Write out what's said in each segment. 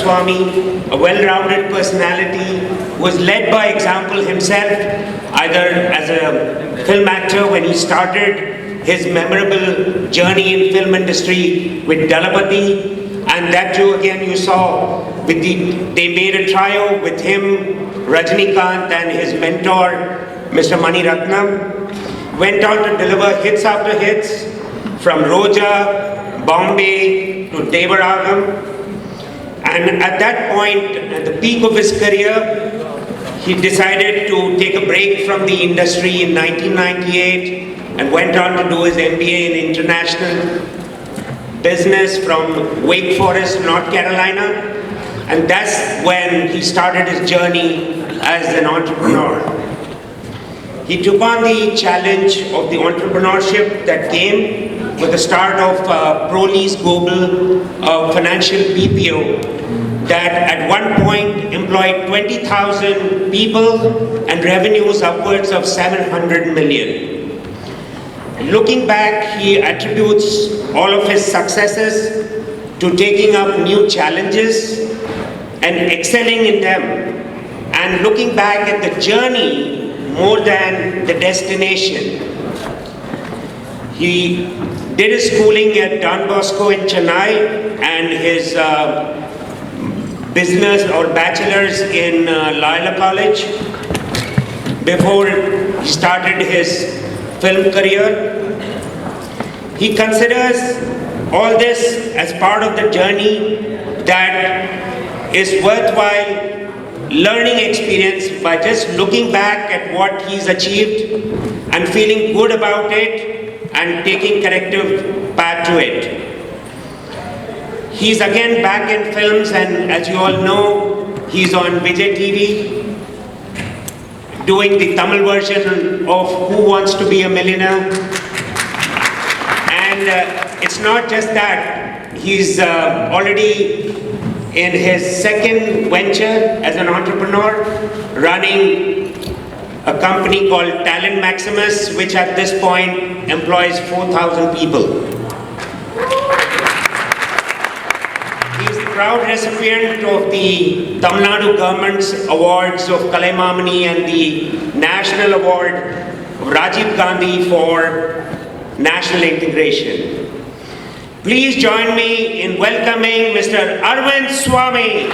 Swamy, a well-rounded personality, was led by example himself, either as a film actor when he started his memorable journey in film industry with Dalapati, and that too again you saw with they made a trio with him, Rajinikanth and his mentor, Mr. Mani Ratnam. Went on to deliver hits after hits, from Roja, Bombay to Devaragam. And at that point, at the peak of his career, he decided to take a break from the industry in 1998 and went on to do his MBA in international business from Wake Forest, North Carolina. And that's when he started his journey as an entrepreneur. He took on the challenge of the entrepreneurship that came with the start of ProLease Global financial BPO that at one point employed 20,000 people and revenues upwards of 700 million. Looking back, he attributes all of his successes to taking up new challenges and excelling in them, and looking back at the journey more than the destination. He did his schooling at Don Bosco in Chennai and his business or bachelor's in Loyola College before he started his film career. He considers all this as part of the journey that is worthwhile learning experience by just looking back at what he's achieved and feeling good about it and taking corrective path to it. He's again back in films, and as you all know, he's on Vijay TV doing the Tamil version of Who Wants to Be a Millionaire. And it's not just that, he's already in his second venture as an entrepreneur, running a company called Talent Maximus, which at this point employs 4,000 people. He's the proud recipient of the Tamil Nadu government's awards of Kalaimamani and the National Award of Rajiv Gandhi for National Integration. Please join me in welcoming Mr. Arvind Swamy.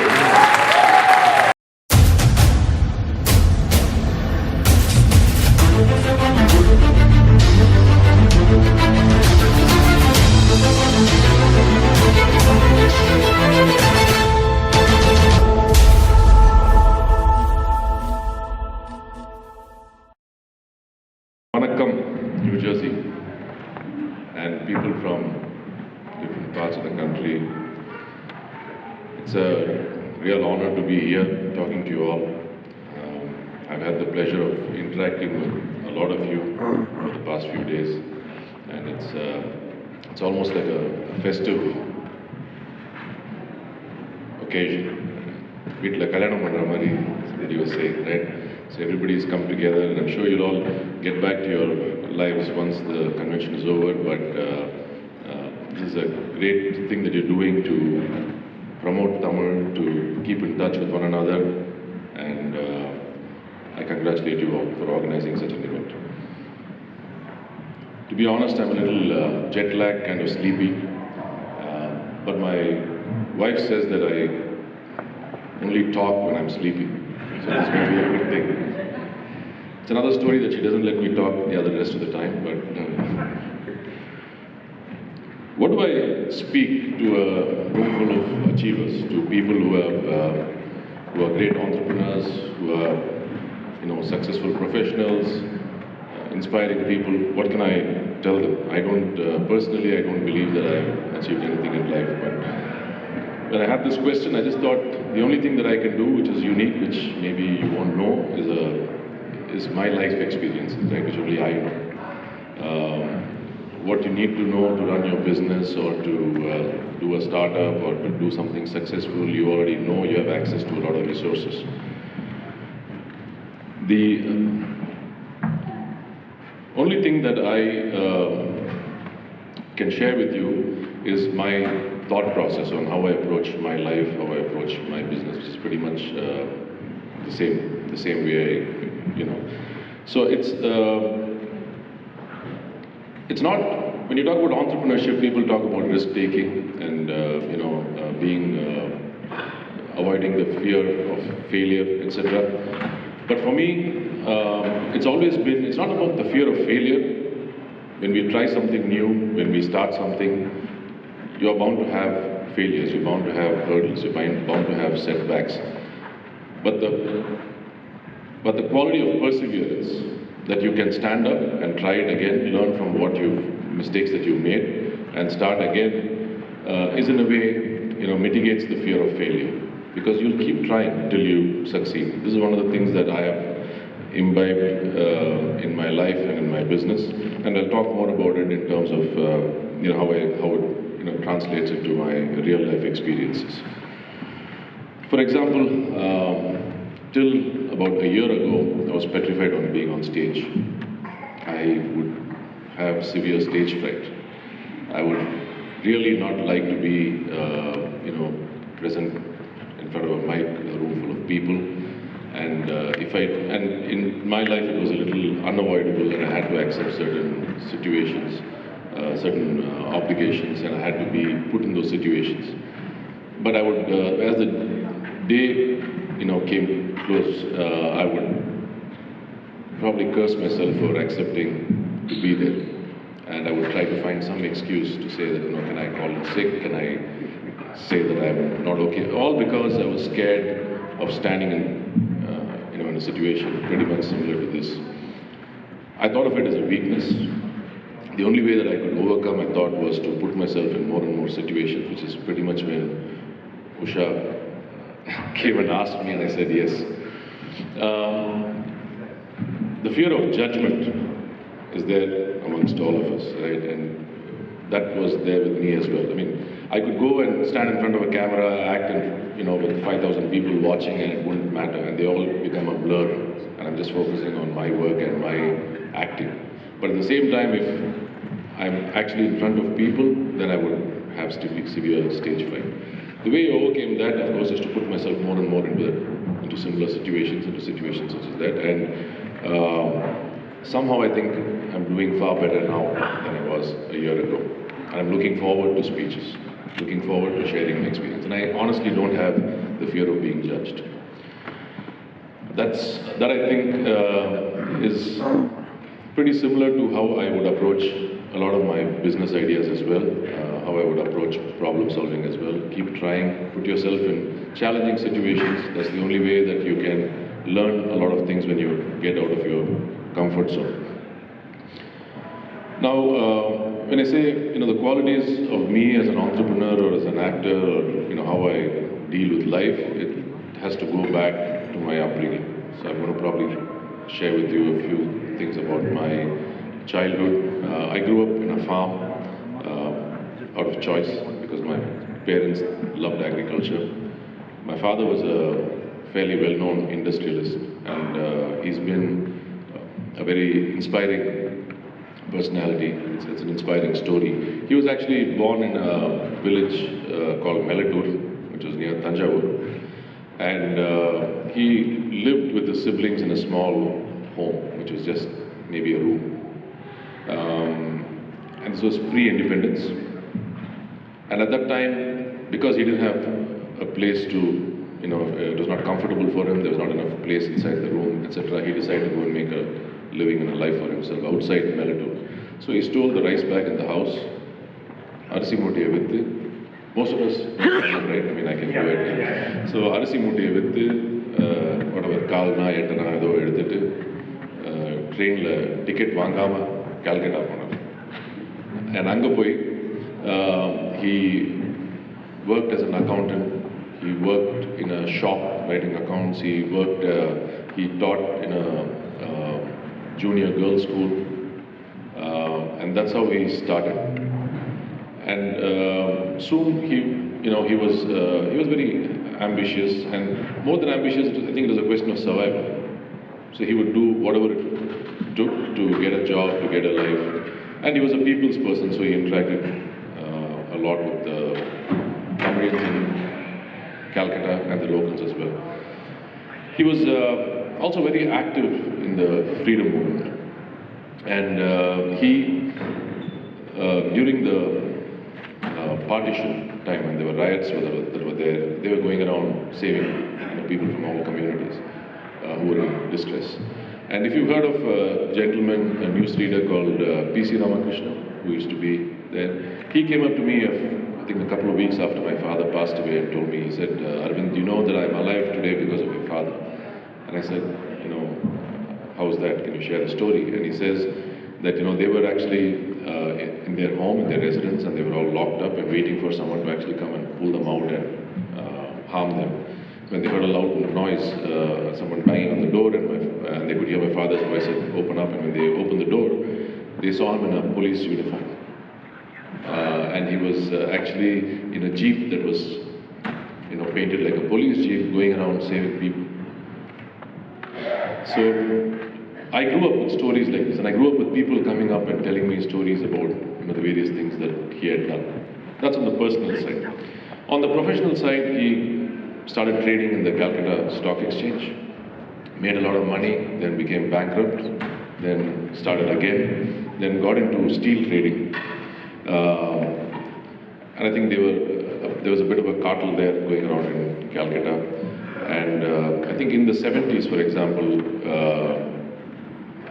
Vanakkam, New Jersey, and people from different parts of the country. It's a real honor to be here talking to you all. I've had the pleasure of interacting with a lot of you over the past few days, and it's almost like a festive occasion. Vitla Kalyanam Pandra mari, somebody was saying, right? So everybody's come together, and I'm sure you'll all get back to your lives once the convention is over, but this is a great thing that you're doing to promote Tamil, to keep in touch with one another, and I congratulate you all for organizing such an event. To be honest, I'm a little jet lagged, kind of sleepy, but my wife says that I only talk when I'm sleepy, so that's going to be a good thing. It's another story that she doesn't let me talk the rest of the time, but what do I speak to a room full of achievers, to people who are great entrepreneurs, who are successful professionals, inspiring people? What can I tell them? I don't personally, I don't believe that I've achieved anything in life. But when I had this question, I just thought the only thing that I can do, which is unique, which maybe you won't know, is my life experience, right? Which only I know. What you need to know to run your business or to do a startup or to do something successful, you already know. You have access to a lot of resources. The only thing that I can share with you is my thought process on how I approach my life, how I approach my business, which is pretty much the same way So it's not, when you talk about entrepreneurship, people talk about risk taking and avoiding the fear of failure, etc. But for me, it's always been, it's not about the fear of failure. When we try something new, when we start something, you're bound to have failures, you're bound to have hurdles, you're bound to have setbacks. But the quality of perseverance, that you can stand up and try it again, learn from mistakes that you've made, and start again, is in a way, mitigates the fear of failure. Because you'll keep trying till you succeed. This is one of the things that I have imbibed in my life and in my business, and I'll talk more about it in terms of how it translates into my real life experiences. For example, till about a year ago, I was petrified on being on stage. I would have severe stage fright. I would really not like to be, present in front of a mic, in a room full of people. And in my life, it was a little unavoidable, and I had to accept certain situations, certain obligations, and I had to be put in those situations. But I would, as the day, came close, I would probably curse myself for accepting to be there. And I would try to find some excuse to say that, can I call in sick? Can I say that I'm not okay? All because I was scared of standing in a situation pretty much similar to this. I thought of it as a weakness. The only way that I could overcome, I thought, was to put myself in more and more situations, which is pretty much when Usha came and asked me, and I said yes. The fear of judgment is there amongst all of us, right? And that was there with me as well. I mean, I could go and stand in front of a camera, act with 5,000 people watching, and it wouldn't matter, and they all become a blur, and I'm just focusing on my work and my acting. But at the same time, if I'm actually in front of people, then I would have severe stage fright. The way I overcame that, of course, is to put myself more and more into similar situations, into situations such as that, and somehow I think I'm doing far better now than I was a year ago. And I'm looking forward to speeches, looking forward to sharing my experience. And I honestly don't have the fear of being judged. That I think is pretty similar to how I would approach a lot of my business ideas as well, how I would approach problem solving as well. Keep trying, put yourself in challenging situations. That's the only way that you can learn a lot of things when you get out of your comfort zone. Now, when I say, the qualities of me as an entrepreneur or as an actor, or, how I deal with life, it has to go back to my upbringing. So I'm going to probably share with you a few things about my childhood. I grew up in a farm out of choice because my parents loved agriculture. My father was a fairly well-known industrialist, and he's been a very inspiring personality. It's an inspiring story. He was actually born in a village called Melatur, which was near Tanjavur, and he lived with his siblings in a small home, which was just maybe a room. And this was pre-independence. And at that time, because he didn't have a place to, it was not comfortable for him, there was not enough place inside the room, etc., he decided to go and make a living and a life for himself outside Melatur. So he stole the rice bag in the house, arisi mootaiya vittu. Most of us, right? I mean, I can do it. So arisi mootaiya vittu, whatever, kaalna, ettana, edo edutittu, train la ticket vaangama, Calcutta ponaru. And anga poi, he worked as an accountant. He worked in a shop writing accounts. He taught in a junior girls' school. And that's how he started. And soon he was very ambitious, and more than ambitious, I think it was a question of survival. So he would do whatever it took to get a job, to get a life. And he was a people's person, so he interacted a lot with the comedians in Calcutta and the locals as well. He was also very active in the freedom movement. And during the partition time, when there were riots that were there, they were going around saving people from all communities who were in distress. And if you've heard of a gentleman, a newsreader called P.C. Ramakrishna, who used to be there, he came up to me, I think a couple of weeks after my father passed away, and told me, he said, Arvind, you know that I'm alive today because of your father. And I said, how's that? Can you share the story? And he says that, they were actually in their home, in their residence, and they were all locked up and waiting for someone to actually come and pull them out and harm them. When they heard a loud noise, someone banging on the door, and they could hear my father's voice open up, and when they opened the door, they saw him in a police uniform. And he was actually in a jeep that was, painted like a police jeep, going around saving people. So I grew up with stories like this, and I grew up with people coming up and telling me stories about the various things that he had done. That's on the personal side. On the professional side, he started trading in the Calcutta Stock Exchange, made a lot of money, then became bankrupt, then started again, then got into steel trading. And I think there was a bit of a cartel there going around in Calcutta. And I think in the 70s, for example,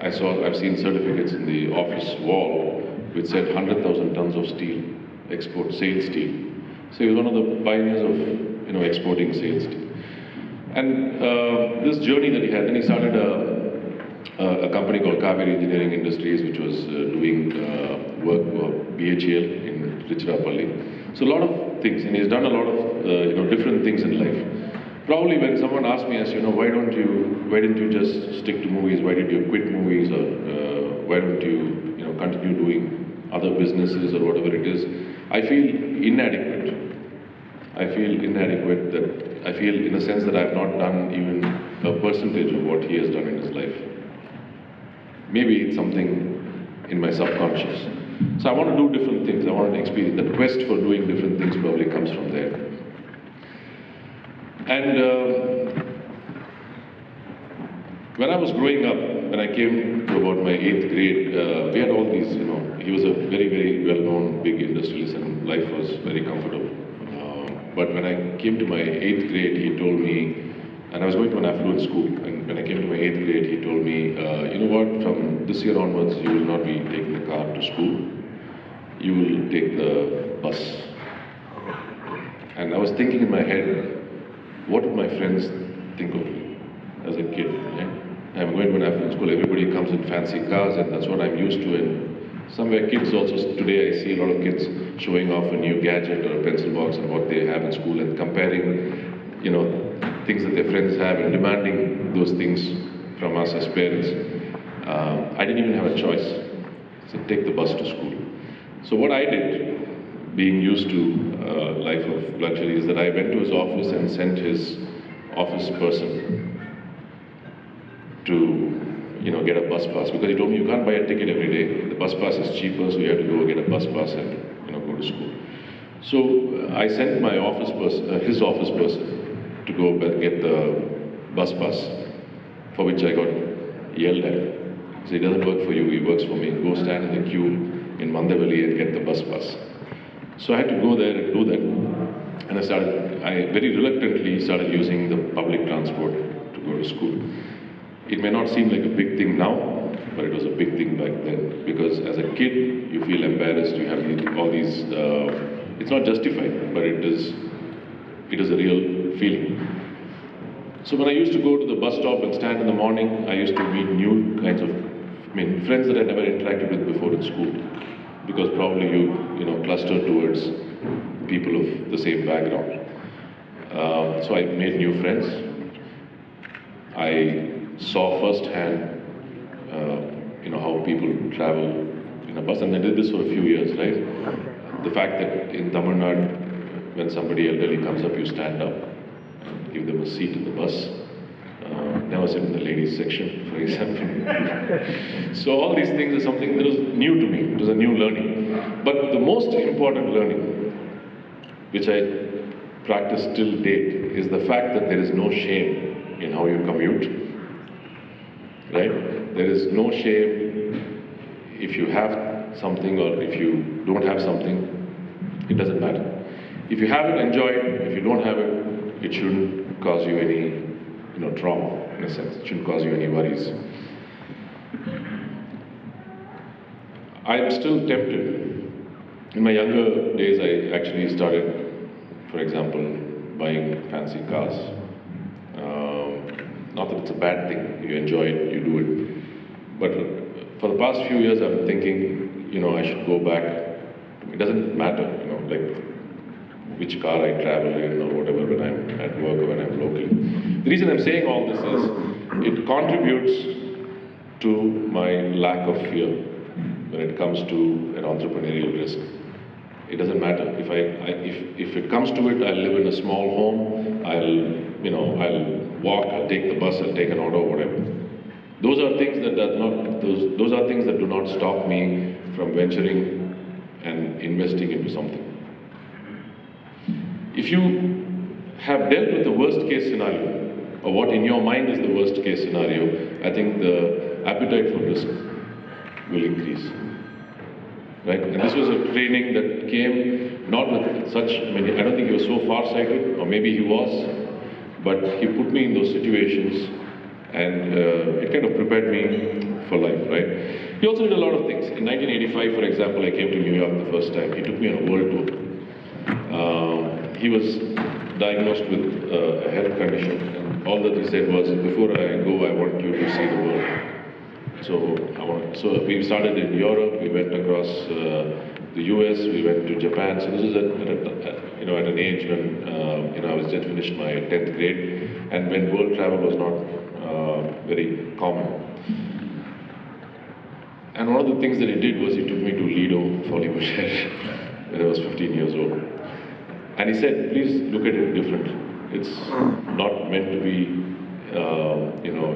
I've seen certificates in the office wall which said 100,000 tons of steel, export sales steel. So he was one of the pioneers of exporting sales steel. And this journey that he had, then he started a company called Kaveri Engineering Industries, which was doing work for BHEL in Tiruchirappalli. So a lot of things, and he's done a lot of different things in life. Probably when someone asked me, why didn't you just stick to movies? Why did you quit movies, or why don't you continue doing other businesses or whatever it is? I feel inadequate. That I feel in a sense that I've not done even a percentage of what he has done in his life. Maybe it's something in my subconscious. So I want to do different things. I want to experience. The quest for doing different things probably comes from there. And when I was growing up, when I came to about my 8th grade, we had all these, he was a very, very well-known big industrialist, and life was very comfortable. But when I came to my 8th grade, he told me, and I was going to an affluent school, and when I came to my 8th grade, he told me, you know what, from this year onwards, you will not be taking the car to school, you will take the bus. And I was thinking in my head, what would my friends think of me as a kid? Right? I'm going to an affluent school, everybody comes in fancy cars, and that's what I'm used to. And somewhere kids also, today I see a lot of kids showing off a new gadget or a pencil box and what they have in school, and comparing, things that their friends have, and demanding those things from us as parents. I didn't even have a choice. I said, take the bus to school. So what I did, being used to a life of luxury, is that I went to his office and sent his office person to get a bus pass, because he told me you can't buy a ticket every day. The bus pass is cheaper, so you have to go get a bus pass and go to school. So I sent my office person, his office person, to go get the bus pass, for which I got yelled at. So he doesn't work for you, he works for me. Go stand in the queue in Mandavali and get the bus pass. So I had to go there and do that. And I very reluctantly started using the public transport to go to school. It may not seem like a big thing now, but it was a big thing back then. Because as a kid, you feel embarrassed, you have all these, it's not justified, but it is a real feeling. So when I used to go to the bus stop and stand in the morning, I used to meet new kinds of, friends that I never interacted with before in school. Because probably you cluster towards people of the same background. So I made new friends. I saw firsthand, how people travel in a bus, and I did this for a few years, right? The fact that in Tamil Nadu, when somebody elderly comes up, you stand up and give them a seat in the bus. Never sit in the ladies section, for example. So all these things are something that was new to me. It was a new learning. But the most important learning, which I practice till date is the fact that there is no shame in how you commute, right? There is no shame if you have something or if you don't have something, it doesn't matter. If you have it, enjoy it. If you don't have it, it shouldn't cause you any, trauma, in a sense. It shouldn't cause you any worries. I am still tempted. In my younger days, I actually started, for example, buying fancy cars. Not that it's a bad thing. You enjoy it, you do it. But for the past few years, I've been thinking, I should go back. It doesn't matter, like which car I travel in or whatever when I'm at work or when I'm locally. The reason I'm saying all this is it contributes to my lack of fear when it comes to an entrepreneurial risk. It doesn't matter. If it comes to it, I'll live in a small home, I'll walk, I'll take the bus, I'll take an auto, whatever. Those are things that those are things that do not stop me from venturing and investing into something. If you have dealt with the worst case scenario, or what in your mind is the worst case scenario, I think the appetite for risk will increase. Right? And this was a training that came not with such many, I don't think he was so far-sighted, or maybe he was, but he put me in those situations and it kind of prepared me for life, right? He also did a lot of things. In 1985, for example, I came to New York the first time. He took me on a world tour. He was diagnosed with a health condition, and all that he said was, before I go, I want you to see the world. So we started in Europe, we went across the US, we went to Japan. So this is at an age when I was just finished my 10th grade, and when world travel was not very common. And one of the things that he did was he took me to Lido, Folly-Boucher, when I was 15 years old. And he said, please look at it differently. It's not meant to be,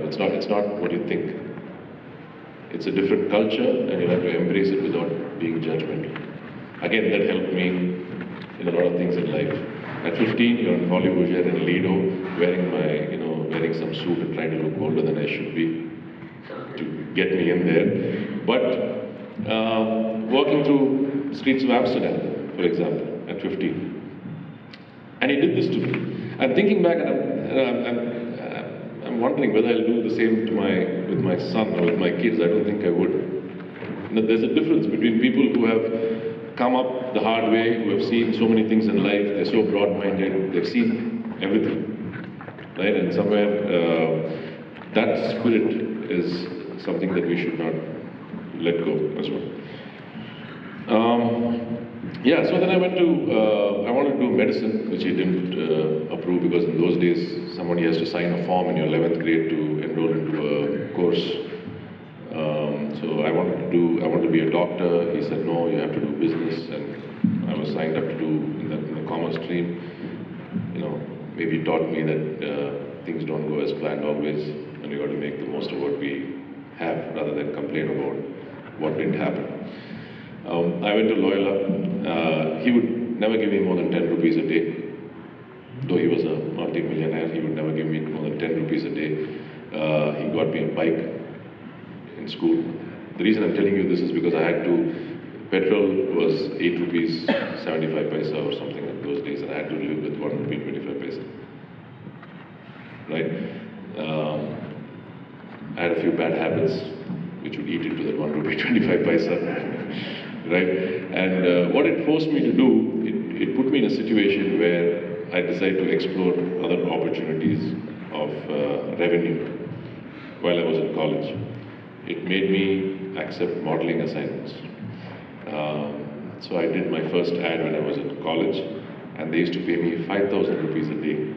it's not what you think. It's a different culture, and you have to embrace it without being judgmental. Again, that helped me in a lot of things in life. At 15, you're in Folly-Boucher in Lido, wearing some suit and trying to look older than I should be to get me in there. But walking through streets of Amsterdam, for example, at 15. And he did this to me. I'm thinking back, and I'm wondering whether I'll do the same with my son or with my kids. I don't think I would. There's a difference between people who have come up the hard way, who have seen so many things in life. They're so broad-minded. They've seen everything, right? And somewhere that spirit is something that we should not let go as well. So then I wanted to do medicine, which he didn't approve, because in those days, somebody has to sign a form in your 11th grade to enroll into a course. So I wanted to be a doctor. He said, no, you have to do business, and I was signed up to do in the commerce stream. Maybe he taught me that things don't go as planned always, and you got to make the most of what we have rather than complain about what didn't happen. I went to Loyola. He would never give me more than 10 rupees a day. Though he was a multi-millionaire, he would never give me more than 10 rupees a day. He got me a bike in school. The reason I'm telling you this is because I had to, petrol was 8 rupees 75 paisa or something in those days, and I had to live with 1 rupee 25 paisa. Right? I had a few bad habits which would eat into that 1 rupee 25 paisa. Right? And what it forced me to do, it put me in a situation where I decided to explore other opportunities of revenue while I was in college. It made me accept modeling assignments. So I did my first ad when I was in college, and they used to pay me 5,000 rupees a day.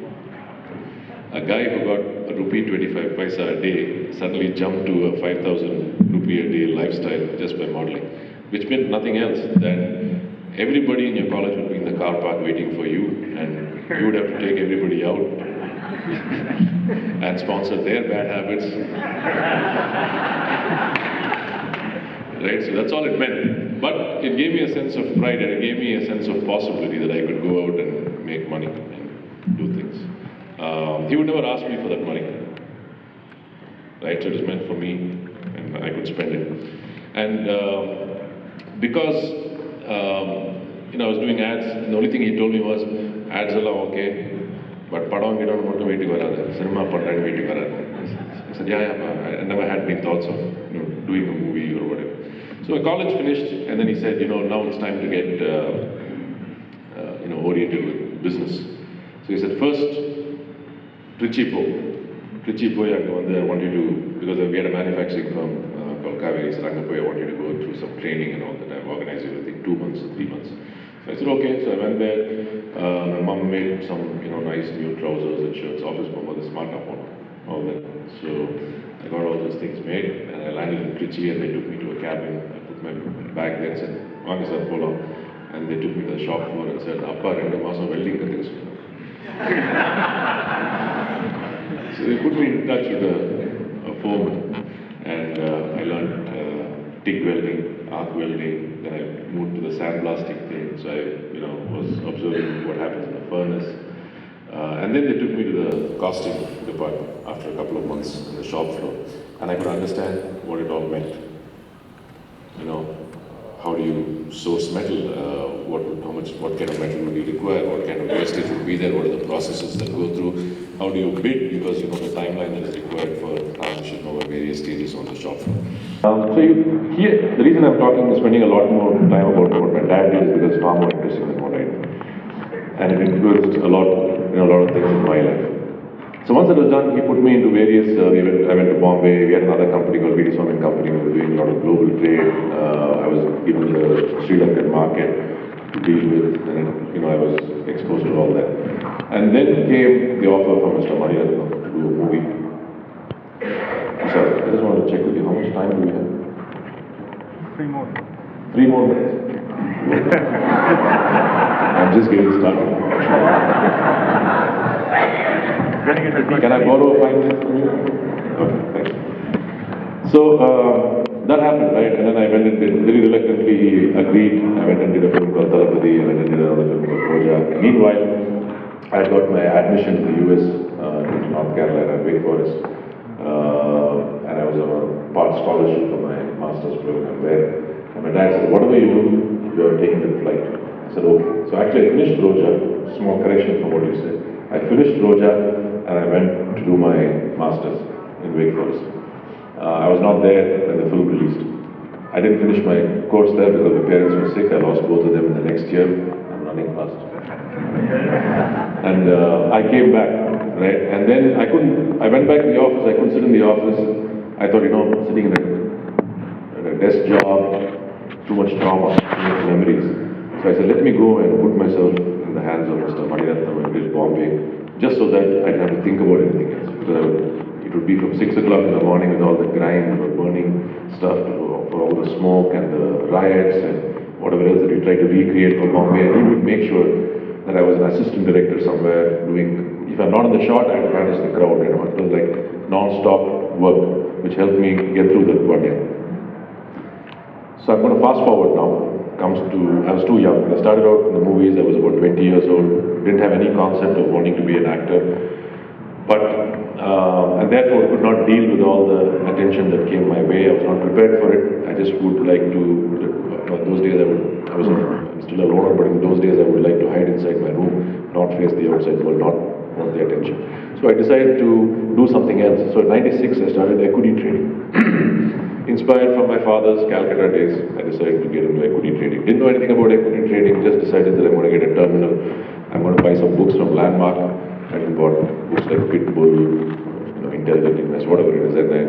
A guy who got a rupee 25 paisa a day suddenly jumped to a 5,000 rupee a day lifestyle just by modeling, which meant nothing else than everybody in your college would be in the car park waiting for you, and you would have to take everybody out and sponsor their bad habits. Right? So that's all it meant. But it gave me a sense of pride, and it gave me a sense of possibility that I could go out and make money. And do things. He would never ask me for that money, right? So it was meant for me, and I could spend it. And because I was doing ads, and the only thing he told me was, ads are okay, but padam you don't want to waiting varada, cinema pandan waiting varada. I said, yeah, I never had any thoughts of doing a movie or whatever. So my college finished, and then he said, now it's time to get oriented with business. So he said, first, Trichy po, I want you to, because we had a manufacturing firm called Kaveri, he said, I want you to go through some training and all that. I've organized everything, 2 months, 3 months. So I said, okay. So I went there. My mom made some, nice new trousers and shirts, office bomber, the smart phone, all that. So I got all those things made, and I landed in Trichy, and they took me to a cabin. I put my bag there and said, Vanga sir, polo. And they took me to the shop floor and said, Appa, 2 maasam welding kathukichu. So they put me in touch with a foreman, and I learned TIG welding, arc welding. Then I moved to the sandblasting thing. So I, was observing what happens in the furnace. And then they took me to the casting department after a couple of months on the shop floor, and I could understand what it all meant. How do you source metal? What kind of metal would you require? What kind of wastage would be there? What are the processes that go through? How do you bid? Because the timeline that is required for transition over various stages on the shop floor. The reason I'm spending a lot more time about what my dad did is because it's far more interesting than what I did, and it influenced a lot of things in my life. So once it was done, he put me into various, I went to Bombay. We had another company called Arvind Swamy Tefcon. We were doing a lot of global trade. I was given the Sri Lankan market to deal with, and I was exposed to all that. And then came the offer from Mr. Maniratnam to do a movie. So I just wanted to check with you, how much time do we have? 3 more. 3 more minutes. I'm just getting started. Can I borrow 5 minutes from you? Okay, thank you. So that happened, right? And then I went and did, very reluctantly he agreed. I went and did a film called Talapati. I went and did another film called Roja. Meanwhile, I got my admission to the US, to North Carolina, Wake Forest. And I was on a part scholarship for my master's program there. And my dad said, whatever you do, you're taking the flight. I said, okay. So actually I finished Roja, small correction from what you said. I finished Roja, and I went to do my master's in Wake Forest. I was not there when the film released. I didn't finish my course there because my parents were sick. I lost both of them in the next year. I'm running fast. And I came back, right? And then I went back to the office. I couldn't sit in the office. I thought, sitting in a desk job, too much trauma, too much memories. So I said, let me go and put myself in the hands of Mr. Maniratnam and Bill Bombay, just so that I didn't have to think about anything else. Because it would be from 6 o'clock in the morning with all the grime, burning stuff for all the smoke and the riots and whatever else that we tried to recreate for Bombay. And he would make sure that I was an assistant director somewhere doing, if I'm not in the shot, I had to manage the crowd. It was like non-stop work, which helped me get through that one year. So I'm going to fast forward now. I was too young. When I started out in the movies, I was about 20 years old. Didn't have any concept of wanting to be an actor. But, and therefore could not deal with all the attention that came my way. I was not prepared for it. I just would like to, those days I'm still a loner, but in those days I would like to hide inside my room, not face the outside world, not want the attention. So I decided to do something else. So in '96 I started equity trading. Inspired from my father's Calcutta days, I decided to get into equity trading. Didn't know anything about equity trading, just decided that I'm going to get a terminal. I'm going to buy some books from Landmark. I bought books like Pitbull, Intelligent Invest, whatever it is, and I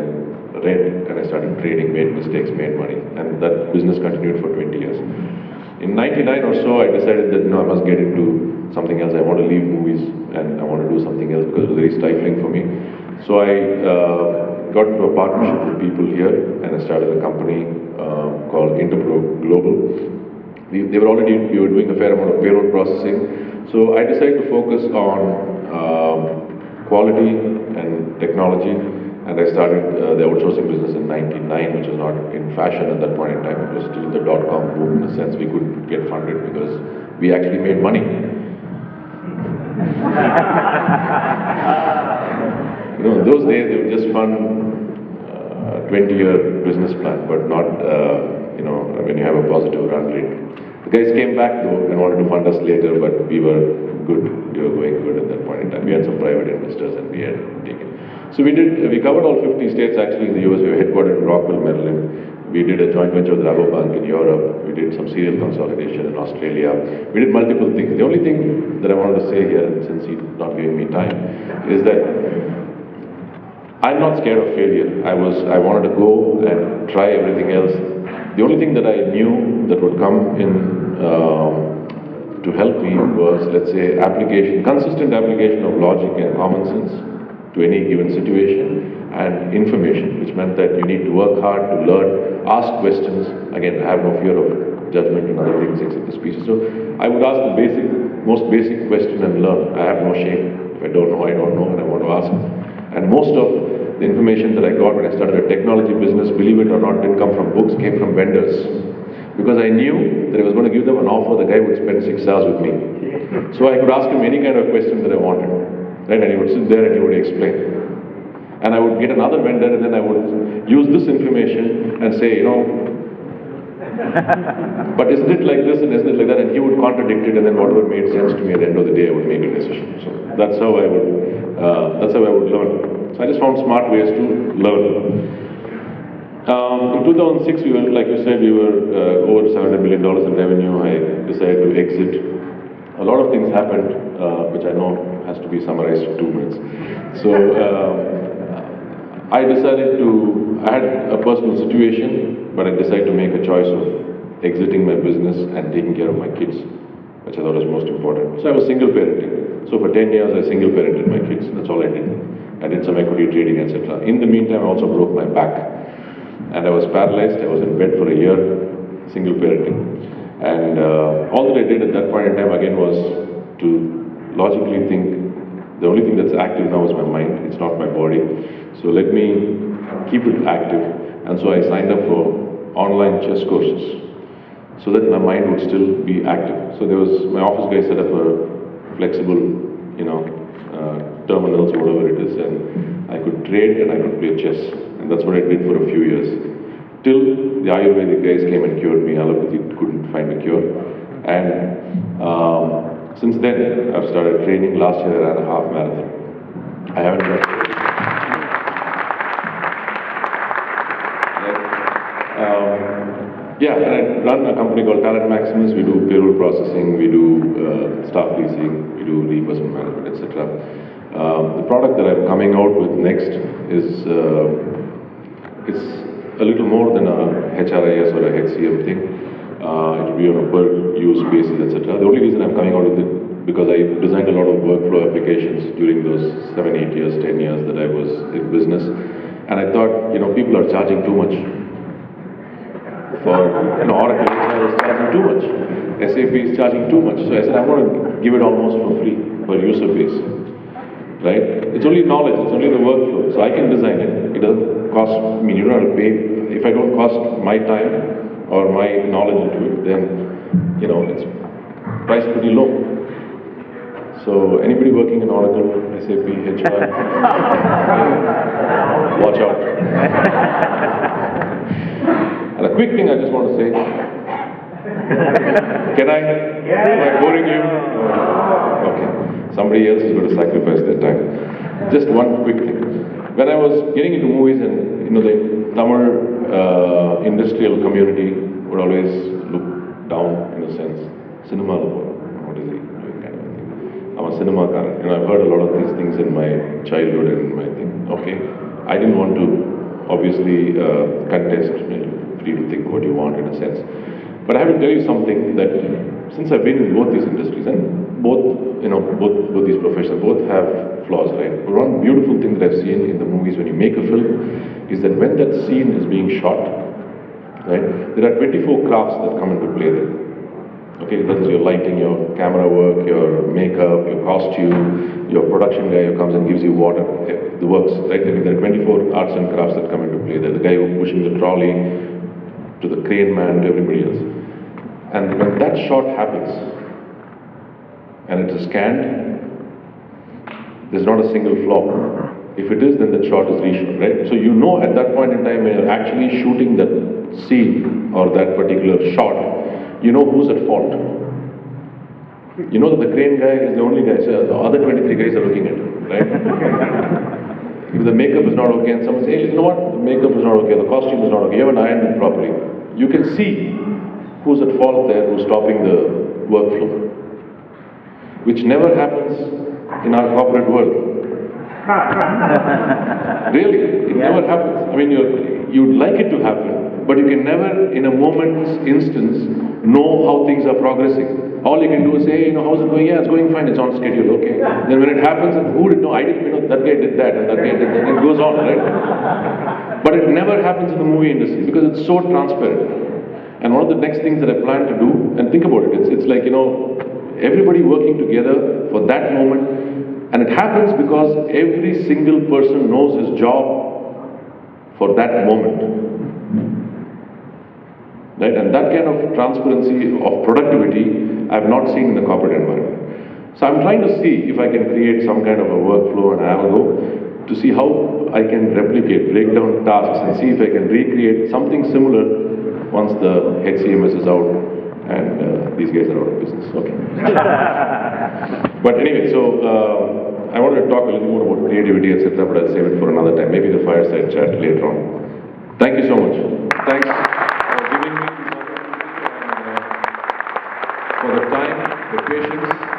read and I started trading, made mistakes, made money. And that business continued for 20 years. In '99 or so, I decided that I must get into something else. I want to leave movies and I want to do something else because it was very stifling for me. So I got into a partnership with people here, and I started a company called Interpro Global. We were doing a fair amount of payroll processing. So I decided to focus on quality and technology, and I started the outsourcing business in '99, which was not in fashion at that point in time. It was still the dot-com boom in a sense. We couldn't get funded because we actually made money. In those days they would just fund 20-year business plan, but not, when you have a positive run rate. The guys came back though and wanted to fund us later, but we were good. We were going good at that point in time. We had some private investors and we had taken. So we covered all 50 states actually in the US. We were headquartered in Rockville, Maryland. We did a joint venture with Rabobank in Europe. We did some serial consolidation in Australia. We did multiple things. The only thing that I wanted to say here, since he's not giving me time, is that I'm not scared of failure. I wanted to go and try everything else. The only thing that I knew that would come in to help me was, let's say, consistent application of logic and common sense to any given situation, and information, which meant that you need to work hard to learn, ask questions. Again, I have no fear of judgment and other things except the speeches. So I would ask the most basic question and learn. I have no shame. If I don't know, I don't know, and I want to ask. And most of the information that I got when I started a technology business, believe it or not, didn't come from books, came from vendors. Because I knew that I was going to give them an offer, the guy would spend 6 hours with me. So I could ask him any kind of question that I wanted. Right? And he would sit there and he would explain. And I would get another vendor and then I would use this information and say, but isn't it like this and isn't it like that? And he would contradict it, and then whatever made sense to me at the end of the day, I would make a decision. So that's how I would learn. So I just found smart ways to learn. In 2006, like you said, we were over $700 million in revenue. I decided to exit. A lot of things happened, which I know has to be summarized in 2 minutes. So I had a personal situation, but I decided to make a choice of exiting my business and taking care of my kids, which I thought was most important. So I was single parenting. So for 10 years, I single parented my kids. That's all I did. I did some equity trading, etc. In the meantime, I also broke my back. And I was paralyzed. I was in bed for a year, single parenting. And all that I did at that point in time, again, was to logically think, the only thing that's active now is my mind. It's not my body. So let me keep it active. And so I signed up for online chess courses so that my mind would still be active. So my office guy set up a flexible, terminals, whatever it is, and I could trade and I could play chess. And that's what I did for a few years. Till the Ayurvedic guys came and cured me. Allopathy couldn't find a cure. And since then, I've started training. Last year I ran a half marathon. I haven't done and I run a company called Maximus. We do payroll processing, we do staff leasing, we do reimbursement management, etc. The product that I'm coming out with next is it's a little more than a HRIS or a HCM thing. It will be on a per use basis, etc. The only reason I'm coming out with it because I designed a lot of workflow applications during those 7, 8 years, 10 years that I was in business, and I thought, people are charging too much. For Oracle is charging too much. SAP is charging too much. So I said, I want to give it almost for free per user base. Right? It's only knowledge, it's only the workflow. So I can design it. It doesn't cost me, you don't have to pay. If I don't cost my time or my knowledge into it, then, it's priced pretty low. So anybody working in Oracle, SAP, HR, watch out. And a quick thing I just want to say. Can I? Am I boring you? Okay. Somebody else is going to sacrifice their time. Just one quick thing. When I was getting into movies and, the Tamil industrial community would always look down, in a sense. Cinema, what is he doing kind of a thing. I'm a cinema car. I've heard a lot of these things in my childhood and my thing. Okay. I didn't want to, obviously, contest. Free to think what you want, in a sense. But I have to tell you something that since I've been in both these industries and both these professions, both have flaws, right? But one beautiful thing that I've seen in the movies when you make a film is that when that scene is being shot, right, there are 24 crafts that come into play there. Okay, that is your lighting, your camera work, your makeup, your costume, your production guy who comes and gives you water, the works, right? I mean, there are 24 arts and crafts that come into play there. The guy who's pushing the trolley, to the crane man, to everybody else. And when that shot happens, and it is scanned, There's not a single flaw. If it is, then the shot is reshot, right? So you know at that point in time when you're actually shooting that scene or that particular shot, you know who's at fault. You know that the crane guy is the only guy, so the other 23 guys are looking at him, right? If the makeup is not okay and someone says, hey, you know what, the makeup is not okay, the costume is not okay, you haven't ironed it properly, you can see who's at fault there, who's stopping the workflow. Which never happens in our corporate world. Really, it never happens. I mean, you'd like it to happen, but you can never, in a moment's instance, know how things are progressing. All you can do is say, hey, how's it going? Yeah, it's going fine, it's on schedule, okay. Then when it happens, who did know? I didn't know that guy did that, and that guy did that, and it goes on, right? But it never happens in the movie industry because it's so transparent. And one of the next things that I plan to do, and think about it, it's like, everybody working together for that moment, and it happens because every single person knows his job for that moment. Right? And that kind of transparency of productivity I've not seen in the corporate environment. So I'm trying to see if I can create some kind of a workflow and algo to see how I can replicate, break down tasks and see if I can recreate something similar once the HCMS is out and these guys are out of business. Okay. But anyway, so I wanted to talk a little more about creativity, etc., but I'll save it for another time. Maybe the fireside chat later on. Thank you so much. Thanks for giving me this opportunity and for the time, the patience.